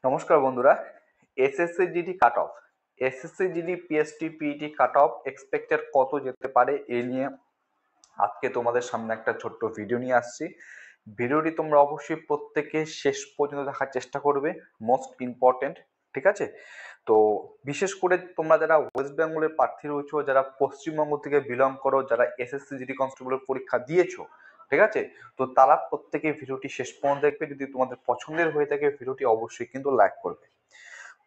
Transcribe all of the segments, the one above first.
নমস্কার বন্ধুরা। SSC GD কাট off, SSC GD PST PET cut off expected কত যেতে পারে এ নিয়ে আজকে তোমাদের সামনে একটা ছোট্ট ভিডিও নিয়ে আসছি। ভিডিওটি তোমরা অবশ্যই প্রত্যেকে শেষ পর্যন্ত দেখার চেষ্টা করবে, মোস্ট ইম্পর্টেন্ট। ঠিক আছে? তো বিশেষ করে তোমরা যারা ওয়েস্ট বেঙ্গলের প্রার্থী রয়েছো, যারা পশ্চিমবঙ্গ থেকে বিলং করো, যারা এসএসসি জিডি কনস্টেবলের পরীক্ষা দিয়েছো, ঠিক আছে, তো তারা প্রত্যেকে ভিডিওটি শেষ পর্যন্ত দেখবে। যদি তোমাদের পছন্দের হয়ে থাকে ভিডিওটি অবশ্যই কিন্তু লাইক করবে।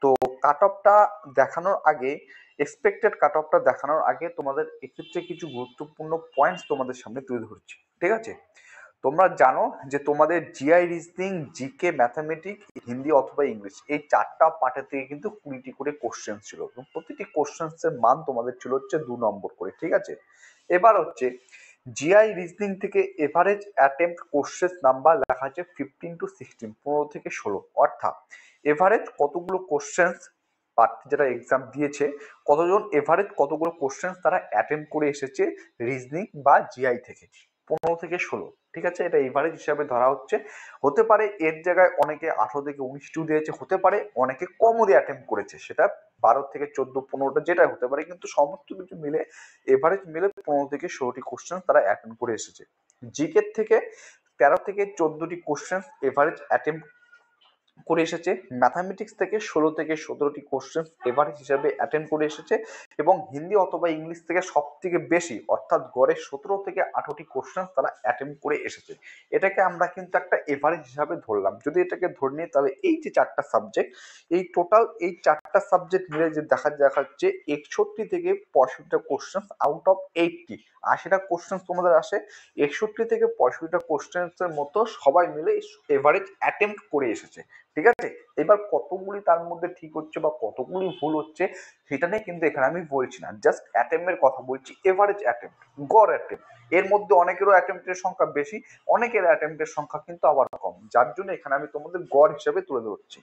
তো কাট অফটা দেখানোর আগে, এক্সপেক্টেড কাট অফটা দেখানোর আগে তোমাদের এক্ষেত্রে কিছু গুরুত্বপূর্ণ পয়েন্টস তোমাদের সামনে তুলে ধরছি। ঠিক আছে? তোমরা জানো যে তোমাদের GI, reasoning, GK, mathematics, Hindi অথবা ইংলিশ, এই চারটা পার্টের থেকে কিন্তু 20টি করে কোশ্চেন ছিল এবং প্রতিটি কোশ্চেন্সের মান তোমাদের ছিল হচ্ছে 2 নম্বর করে। ঠিক আছে? এবার হচ্ছে জিআই রিজনিং থেকে এভারেজ অ্যাটেম্প্ট কোশ্চেন নাম্বার লেখা আছে 15 to 16, 15 থেকে 16। অর্থাৎ এভারেজ কতগুলো কোশ্চেন প্রার্থী যারা এক্সাম দিয়েছে, কতজন এভারেজ কতগুলো কোশ্চেন তারা অ্যাটেম্প করে এসেছে রিজনিং বা জিআই থেকে, 15 থেকে 16। ঠিক আছে? এটা এভারেজ হিসাবে ধরা হচ্ছে। হতে পারে এর জায়গায় অনেকে 18 থেকে 19টিও দিয়েছে, হতে পারে অনেকে কমও দিয়ে অ্যাটেম্প করেছে, সেটা 12 থেকে 14, 15টা যেটা হতে পারে, কিন্তু সমস্ত কিছু মিলে এভারেজ মিলে 15 থেকে 16টি কোশ্চেন তারা অ্যাটেম্প করে এসেছে। জিকে থেকে 13 থেকে 14টি কোশ্চেন এভারেজ অ্যাটেম্প করে এসেছে। ম্যাথামেটিক্স থেকে 16 থেকে 17টি কোশ্চেন এভারেজ হিসাবে অ্যাটেন্ড করে এসেছে এবং হিন্দি অথবা ইংলিশ থেকে সব থেকে বেশি অর্থাৎ গড়ে 17 থেকে 18টি কোশ্চেন তারা অ্যাটেন্ড করে এসেছে। এটাকে আমরা কিন্তু একটা এভারেজ হিসাবে ধরলাম। যদি এটাকে ধরে নিই তাহলে এই যে চারটা সাবজেক্ট, এই টোটাল এই চারটা সাবজেক্ট মিলে যে দেখাচ্ছে 61 থেকে 65টা কোশ্চেন আউট অফ 80। 80টা কোশ্চেন তোমাদের আসে, 61 থেকে 65টা কোশ্চেন্সের মতো সবাই মিলে এভারেজ অ্যাটেম্প্ট করে এসেছে। ঠিক আছে? এবার কতগুলি তার মধ্যে ঠিক হচ্ছে বা কতগুলি ভুল হচ্ছে সেটা নিয়ে কিন্তু এখানে আমি বলছি না, জাস্ট অ্যাটেম্পের কথা বলছি, এভারেজ অ্যাটেম্প, গড় অ্যাটেম্প। এর মধ্যে অনেকেরও অ্যাটেম্পের সংখ্যা বেশি, অনেকের অ্যাটেম্পের সংখ্যা কিন্তু আবার কম, যার জন্য এখানে আমি তোমাদের গড় হিসেবে তুলে ধরছি।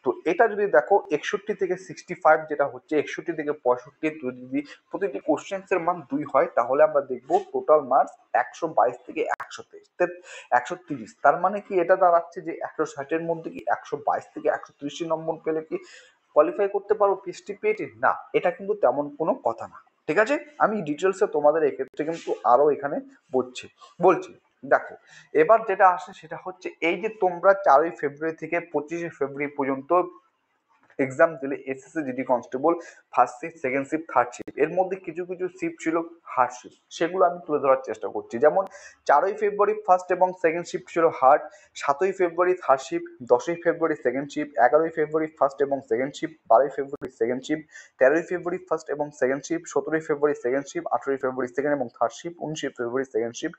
তো এটা যদি দেখো 61 থেকে 65 যেটা হচ্ছে, 61 থেকে 65 যদি প্রতিটি কোশ্চেন্সের মান 2 হয় তাহলে আমরা দেখবো টোটাল মার্কস 122 থেকে 123, 130। তার মানে কি এটা দাঁড়াচ্ছে যে 160-এর মধ্যে কি 122 থেকে 130 নম্বর পেলে কি কোয়ালিফাই করতে পারো পিএসটি পিএটি? না, এটা কিন্তু তেমন কোনো কথা না। ঠিক আছে? আমি ডিটেলসে তোমাদের এক্ষেত্রে কিন্তু আরো এখানে বলছি। দেখো, এবার যেটা আসে সেটা হচ্ছে এই যে তোমরা 4ই ফেব্রুয়ারি থেকে 25শে ফেব্রুয়ারি পর্যন্ত এক্সাম দিলে SSC GD constable first shift, second shift, third shift, এর মধ্যে কিছু কিছু শিফট ছিল হার্ড শিফট, সেগুলো আমি তুলে ধরার চেষ্টা করছি। যেমন 4ই ফেব্রুয়ারি ফার্স্ট এবং সেকেন্ড শিফট ছিল হার্ড, 7ই ফেব্রুয়ারি থার্ড শিফট, 10ই ফেব্রুয়ারি সেকেন্ড শিফট, 11ই ফেব্রুয়ারি ফার্স্ট এবং সেকেন্ড শিফট, 12ই ফেব্রুয়ারি সেকেন্ড শিফট, 13ই ফেব্রুয়ারি ফার্স্ট এবং সেকেন্ড শিফট, 17ই ফেব্রুয়ারি সেকেন্ড শিফট, 18ই ফেব্রুয়ারি সেকেন্ড এবং থার্ড শিফট, 19ই ফেব্রুয়ারি সেকেন্ড শিফট,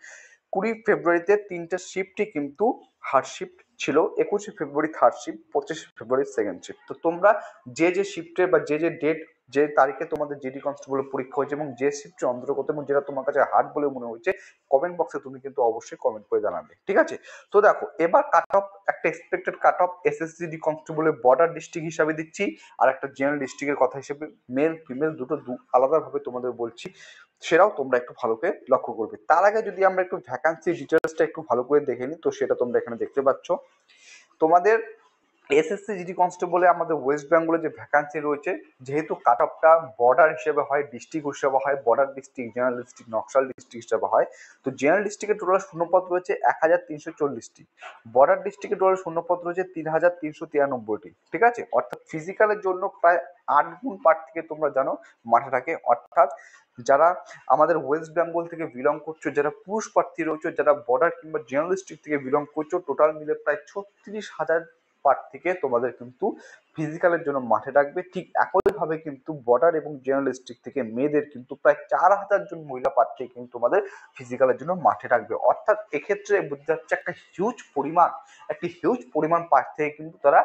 20 ফেব্রুয়ারিতে 3টে শিফটই কিন্তু হার্ড শিফট ছিল, 21শে ফেব্রুয়ারি থার্ড শিফট, 25শে ফেব্রুয়ারি সেকেন্ড শিফট। তো তোমরা যে যে শিফটে বা যে যে ডেট, যে তারিখে তোমাদের জিডি কনস্টেবলের পরীক্ষা হয়েছে এবং যে শিফটের অন্তর্গত এবং যেটা তোমার কাছে হার্ড বলে মনে হয়েছে, কমেন্ট বক্সে তুমি কিন্তু অবশ্যই কমেন্ট করে জানাবে। ঠিক আছে? তো দেখো, এবার কাট অফ, একটা expected cut off SSC GD কনস্টেবলের বর্ডার ডিস্ট্রিক্ট হিসাবে দিচ্ছি, আর একটা জেনারেল ডিস্ট্রিক্টের কথা হিসেবে, মেল ফিমেল দুটো আলাদাভাবে তোমাদের বলছি, সেটাও তোমরা একটু ভালো করে লক্ষ্য করবে। তার আগে যদি আমরা একটু ভ্যাকান্সি ডিটেলসটা একটু ভালো করে দেখে নিই, তো সেটা তোমরা এখানে দেখতে পাচ্ছ। তোমাদের এসএসসি জিডি কনস্টেবলে আমাদের ওয়েস্ট বেঙ্গলে যে ভ্যাকান্সি রয়েছে, যেহেতু কাট অফটা বর্ডার হিসেবে হয়, ডিস্ট্রিক্ট হিসেবে হয়, border district, general district, Naxal district হিসেবে হয়, তো জেনারেল ডিস্ট্রিক্টের টোটাল শূন্যপদ রয়েছে 1340টি, বর্ডার ডিস্ট্রিক্টের টোটাল শূন্যপদ রয়েছে 3393টি। ঠিক আছে? অর্থাৎ ফিজিক্যালের জন্য প্রায় 8 গুণ প্রার্থীকে তোমরা জানো মাঠে থাকে। অর্থাৎ যারা আমাদের ওয়েস্ট বেঙ্গল থেকে বিলং করছো, যারা পুরুষ প্রার্থী রয়েছে, যারা বর্ডার কিংবা জেনারেল ডিস্ট্রিক্ট থেকে বিলং করছো, টোটাল মিলে প্রায় 36,000 প্রার্থীকে তোমাদের কিন্তু ফিজিক্যালের জন্য মাঠে রাখবে। ঠিক একইভাবে কিন্তু বর্ডার এবং জেনারেল ডিস্ট্রিক্ট থেকে মেয়েদের কিন্তু প্রায় 4,000 জন মহিলা প্রার্থী কিন্তু তোমাদের ফিজিক্যালের জন্য মাঠে রাখবে। অর্থাৎ এক্ষেত্রে বুঝতে যাচ্ছে একটা হিউজ পরিমাণ প্রার্থী কিন্তু তারা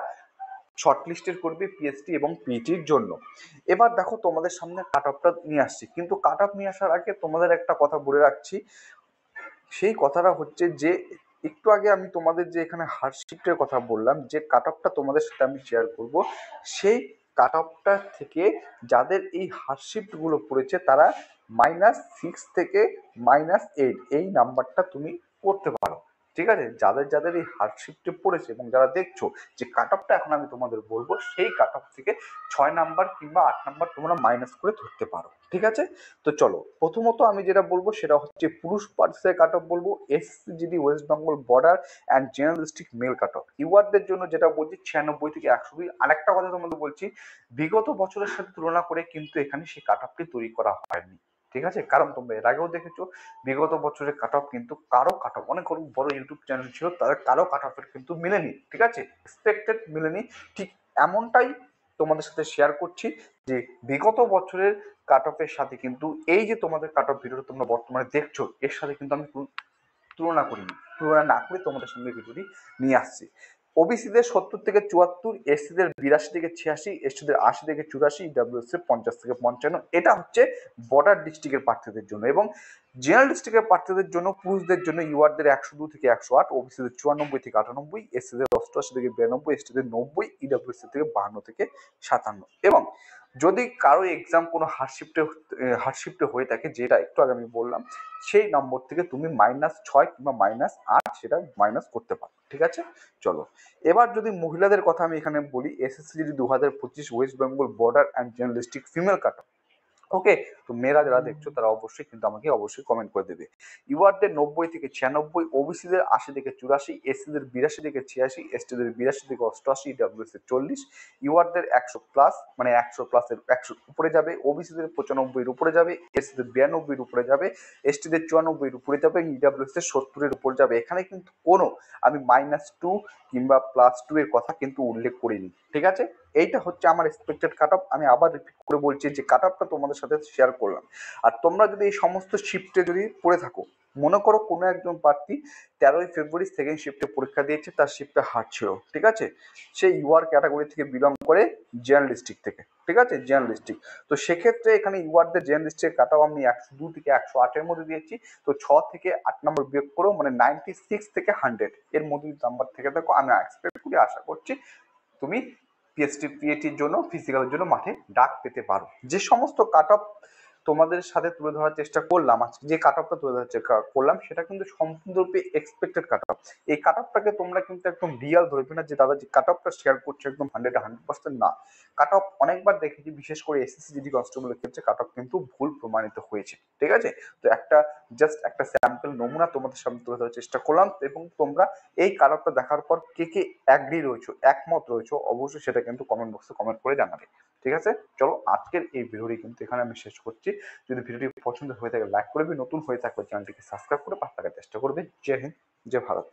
শর্টলিস্টেড করবে পিএসটি এবং পিইটির জন্য। এবার দেখো, তোমাদের সামনে কাট অফটা নিয়ে আসছি, কিন্তু কাট অফ নিয়ে আসার আগে তোমাদের একটা কথা বলে রাখছি। সেই কথাটা হচ্ছে যে একটু আগে আমি তোমাদের যে এখানে হার্ড শিফটের কথা বললাম, যে কাট অফটা তোমাদের সাথে আমি শেয়ার করব, সেই কাট অফটা থেকে যাদের এই হার্ড শিফট গুলো পড়েছে তারা -6 থেকে -8 এই নাম্বারটা তুমি করতে পারো। ঠিক আছে, যাদের যাদের এই হার্ডশিফটে পড়েছে এবং যারা দেখছো যে কাট অফটা এখন আমি তোমাদের বলবো, সেই কাট অফ থেকে 6 নাম্বার কিংবা 8 নাম্বার তোমরা মাইনাস করে ধরতে পারো। ঠিক আছে, তো চলো প্রথমত আমি যেটা বলবো সেটা হচ্ছে পুরুষ পার্সের কাট অফ বলবো, SCGD West Bengal border and general district male cut off ইউআরদের জন্য যেটা বলছি 96 থেকে 102। আরেকটা কথা তোমাদের বলছি, বিগত বছরের সাথে তুলনা করে কিন্তু এখানে সেই কাট অফটি তৈরি করা হয়নি। ঠিক আছে, কারণ তোমরা এর আগেও দেখেছো বিগত বছরের কাট অফ কিন্তু কারো কাট অফ, অনেক বড় ইউটিউব চ্যানেল ছিল তাদের কারো কাট অফের কিন্তু মিলেনি। ঠিক আছে, এক্সপেক্টেড মিলেনি। ঠিক এমনটাই তোমাদের সাথে শেয়ার করছি যে বিগত বছরের কাট অফের সাথে কিন্তু এই যে তোমাদের কাট অফ ভিডিওটা তোমরা বর্তমানে দেখছো এর সাথে কিন্তু আমি তুলনা করিনি, তুলনা না করে তোমাদের সঙ্গে ভিডিওটি নিয়ে আসছি। ওবিসিদের 70 থেকে 74, এসসিদের 82 থেকে 86, এসটিদের 80 থেকে 84, ইডাব্লিউএস এর 50 থেকে 55। এটা হচ্ছে বর্ডার ডিস্ট্রিক্টের প্রার্থীদের জন্য। এবং জেনারেল ডিস্ট্রিক্টের প্রার্থীদের জন্য পুরুষদের জন্য ইউআরদের 102 থেকে 108, ওবিসিদের 94 থেকে 98, এসসিদের 88 থেকে 92, এসটিদের 90, ইডাব্লিউএস থেকে 52 থেকে 57। এবং যদি কারো এক্সাম কোনো হার্ডশিফটে হয়ে থাকে, যেটা একটু আগে আমি বললাম, সেই নম্বর থেকে তুমি -6 কিংবা -8 সেটা মাইনাস করতে পারো। ঠিক আছে, চলো এবার যদি মহিলাদের কথা আমি এখানে বলি, SSCG 2025 West Bengal border and general district female cut. Okay, তো মেয়েরা যারা দেখছো তারা অবশ্যই কিন্তু আমাকে অবশ্যই কমেন্ট করে দেবে। ইউআরদের 90 থেকে 96, ওবিসিদের 80 থেকে 84, এসসিদের 82 থেকে 86, এসটিদের 82 থেকে 88, ডাব্লিউএস এর 40, ইউআরদের 100 প্লাস মানে 100 প্লাসের 100 উপরে যাবে, ওবিসিদের 95 এর উপরে যাবে, এসসিদের 92 এর উপরে যাবে, এসটিদের 94 এর উপরে যাবে, ইডাব্লিউএস এর 70 এর উপরে যাবে। এখানে কিন্তু কোনো আমি -2 কিংবা +2 এর কথা কিন্তু উল্লেখ করিনি। ঠিক আছে, এইটা হচ্ছে আমার এক্সপেক্টেড কাট অফ। আমি আবার রিপিট করে বলছি যে কাট অফটা তোমাদের সাথে শেয়ার করলাম। আর তোমরা যদি এই সমস্ত শিফটে যদি পড়ে থাকো, মনে করো কোনো একজন প্রার্থী 13ই ফেব্রুয়ারি সেকেন্ড শিফটে পরীক্ষা দিয়েছে, তার শিফটটা হার্ড ছিল। ঠিক আছে, সে ইউআর ক্যাটাগরি থেকে বিলং করে জেনারেল ডিস্ট্রিক্ট থেকে। ঠিক আছে, জেনারেল ডিস্ট্রিক্ট। তো সেক্ষেত্রে এখানে ইউআরদের জেনারেল ডিস্ট্রিক্ট কাট অফ আমি 102 থেকে 108 এর মধ্যে দিয়েছি। তো 6 থেকে 8 নম্বর বিয়োগ করো মানে 96 থেকে 100 এর মধ্যে নাম্বার থেকে দেখো, আমি এক্সপেক্ট করি আশা করছি তুমি পিএটির জন্য ফিজিক্যালের জন্য মাঠে ডাক পেতে পারো। যে সমস্ত কাট অফ তোমাদের সাথে তুলে ধরার চেষ্টা করলাম, আজকে যে কাট অফটা তুলে ধরার চেষ্টা করলাম সেটা কিন্তু সম্পূর্ণরূপে এক্সপেক্টেড কাট অফ। এই কাট অফটাকে তোমরা কিন্তু একদম রিয়াল ধরবে না যে দাদা যে কাট অফটা শেয়ার করছে একদম 100% না। কাট অফ অনেকবার দেখেছি, বিশেষ করে এসএসসি জিডি কনস্টেবলের ক্ষেত্রে কাট অফ কিন্তু ভুল প্রমাণিত হয়েছে। ঠিক আছে, তো জাস্ট একটা স্যাম্পল নমুনা তোমাদের সামনে তুলে ধরার চেষ্টা করলাম। এবং তোমরা এই কাট অফটা দেখার পর কে কে অ্যাগ্রি রয়েছো, একমত রয়েছো, অবশ্যই সেটা কিন্তু কমেন্ট বক্সে কমেন্ট করে জানাবে। ঠিক আছে, চলো আজকের এই ভিডিওটি কিন্তু এখানে আমি শেষ করছি। যদি ভিডিওটি পছন্দ হয়ে থাকে লাইক করবে, নতুন হয়ে থাকলে চ্যানেলটিকে সাবস্ক্রাইব করে পাশে থাকার চেষ্টা করবে। জয় হিন্দ, জয় ভারত।